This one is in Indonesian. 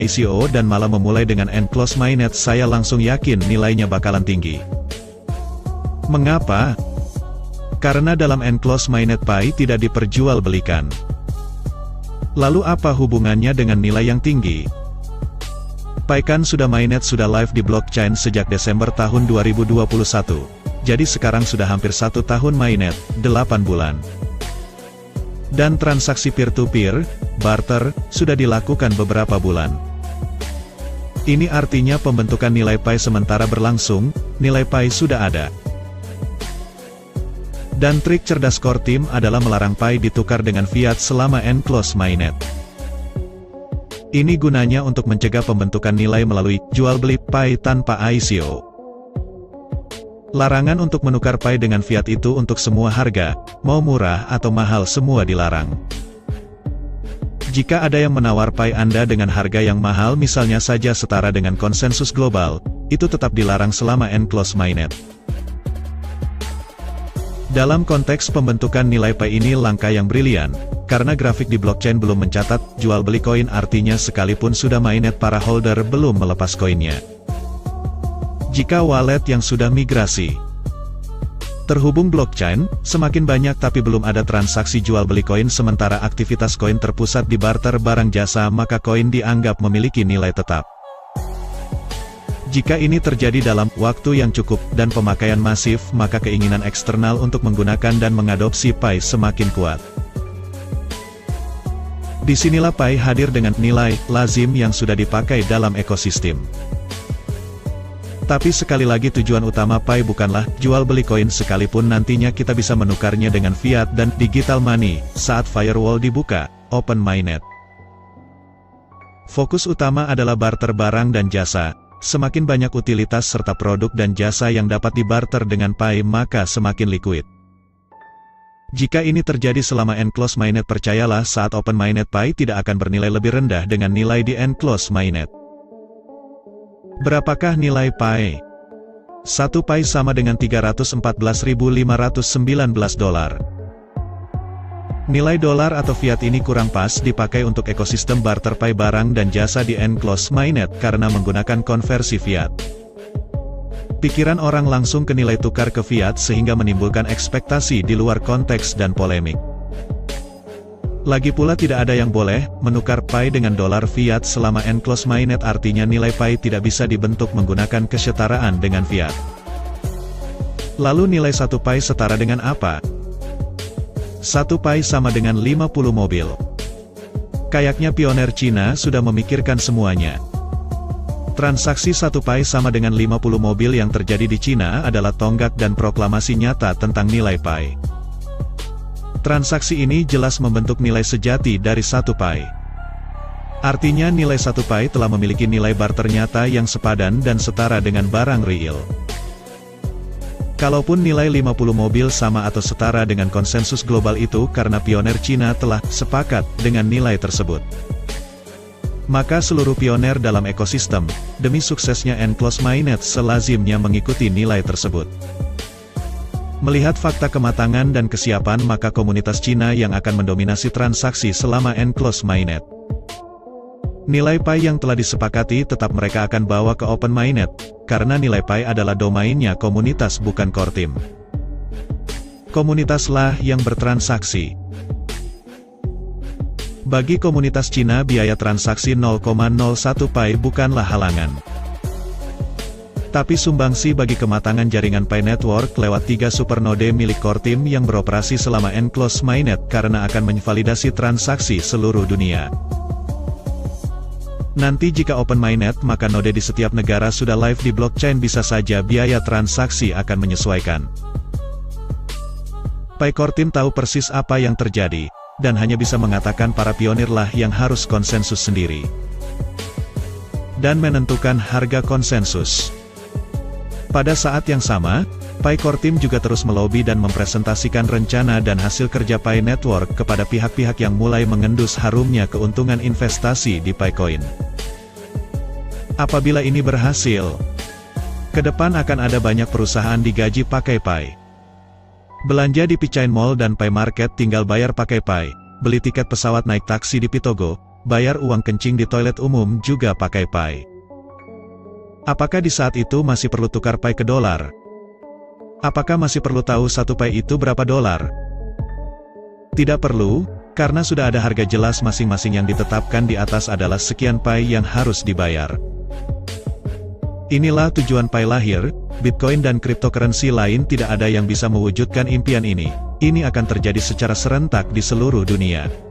ICO dan malah memulai dengan Enclosed Mainnet, saya langsung yakin nilainya bakalan tinggi. Mengapa? Karena dalam Enclosed Mainnet Pi tidak diperjualbelikan. Lalu apa hubungannya dengan nilai yang tinggi? Pi kan mainnet sudah live di blockchain sejak Desember tahun 2021. Jadi sekarang sudah hampir 1 tahun mainnet, 8 bulan. Dan transaksi peer-to-peer, barter, sudah dilakukan beberapa bulan. Ini artinya pembentukan nilai Pi sementara berlangsung, nilai Pi sudah ada. Dan trik cerdas core team adalah melarang Pi ditukar dengan fiat selama Enclosed Mainnet. Ini gunanya untuk mencegah pembentukan nilai melalui jual beli Pi tanpa ICO. Larangan untuk menukar Pi dengan fiat itu untuk semua harga, mau murah atau mahal semua dilarang. Jika ada yang menawar Pi Anda dengan harga yang mahal misalnya saja setara dengan konsensus global, itu tetap dilarang selama Enclosed Mainnet. Dalam konteks pembentukan nilai Pi ini langkah yang brilian, karena grafik di blockchain belum mencatat jual beli koin, artinya sekalipun sudah mainnet para holder belum melepas koinnya. Jika wallet yang sudah migrasi terhubung blockchain, semakin banyak tapi belum ada transaksi jual beli koin sementara aktivitas koin terpusat di barter barang jasa, maka koin dianggap memiliki nilai tetap. Jika ini terjadi dalam waktu yang cukup dan pemakaian masif, maka keinginan eksternal untuk menggunakan dan mengadopsi Pi semakin kuat. Disinilah Pi hadir dengan nilai lazim yang sudah dipakai dalam ekosistem. Tapi sekali lagi tujuan utama Pi bukanlah jual beli koin, sekalipun nantinya kita bisa menukarnya dengan fiat dan digital money saat firewall dibuka, open mainnet. Fokus utama adalah barter barang dan jasa. Semakin banyak utilitas serta produk dan jasa yang dapat dibarter dengan Pi, maka semakin liquid. Jika ini terjadi selama Enclosed Mainnet, percayalah saat open mainnet Pi tidak akan bernilai lebih rendah dengan nilai di Enclosed Mainnet. Berapakah nilai Pi? 1 Pi sama dengan 314.519 dolar. Nilai dolar atau fiat ini kurang pas dipakai untuk ekosistem barter Pi barang dan jasa di Enclosed Mainnet karena menggunakan konversi fiat. Pikiran orang langsung ke nilai tukar ke fiat sehingga menimbulkan ekspektasi di luar konteks dan polemik. Lagi pula tidak ada yang boleh menukar Pi dengan dolar fiat selama Enclosed Mainnet, artinya nilai Pi tidak bisa dibentuk menggunakan kesetaraan dengan fiat. Lalu nilai 1 Pi setara dengan apa? 1 Pi sama dengan 50 mobil. Kayaknya pioner Cina sudah memikirkan semuanya. Transaksi 1 Pi sama dengan 50 mobil yang terjadi di Cina adalah tonggak dan proklamasi nyata tentang nilai Pi. Transaksi ini jelas membentuk nilai sejati dari 1 Pi. Artinya nilai 1 Pi telah memiliki nilai barter nyata yang sepadan dan setara dengan barang real. Kalaupun nilai 50 mobil sama atau setara dengan konsensus global, itu karena pioner Cina telah sepakat dengan nilai tersebut. Maka seluruh pioner dalam ekosistem, demi suksesnya Enclosed Mainnet selazimnya mengikuti nilai tersebut. Melihat fakta kematangan dan kesiapan, maka komunitas Cina yang akan mendominasi transaksi selama Enclosed Mainnet. Nilai Pi yang telah disepakati tetap mereka akan bawa ke open mainnet, karena nilai Pi adalah domainnya komunitas bukan core team. Komunitaslah yang bertransaksi. Bagi komunitas Cina, biaya transaksi 0,01 Pi bukanlah halangan. Tapi sumbangsi bagi kematangan jaringan Pi Network lewat 3 supernode milik core team yang beroperasi selama Enclosed Mainnet karena akan menvalidasi transaksi seluruh dunia. Nanti jika open mainnet, maka node di setiap negara sudah live di blockchain, bisa saja biaya transaksi akan menyesuaikan. Pi core team tahu persis apa yang terjadi, dan hanya bisa mengatakan para pionirlah yang harus konsensus sendiri. Dan menentukan harga konsensus. Pada saat yang sama, Pi core team juga terus melobi dan mempresentasikan rencana dan hasil kerja Pi Network kepada pihak-pihak yang mulai mengendus harumnya keuntungan investasi di Picoin. Apabila ini berhasil, ke depan akan ada banyak perusahaan digaji pakai Pi. Belanja di Pichain Mall dan Pi Market tinggal bayar pakai Pi, beli tiket pesawat naik taksi di Pitogo, bayar uang kencing di toilet umum juga pakai Pi. Apakah di saat itu masih perlu tukar Pi ke dolar? Apakah masih perlu tahu 1 Pi itu berapa dolar? Tidak perlu, karena sudah ada harga jelas masing-masing yang ditetapkan di atas adalah sekian Pi yang harus dibayar. Inilah tujuan Pi lahir, Bitcoin dan cryptocurrency lain tidak ada yang bisa mewujudkan impian ini. Ini akan terjadi secara serentak di seluruh dunia.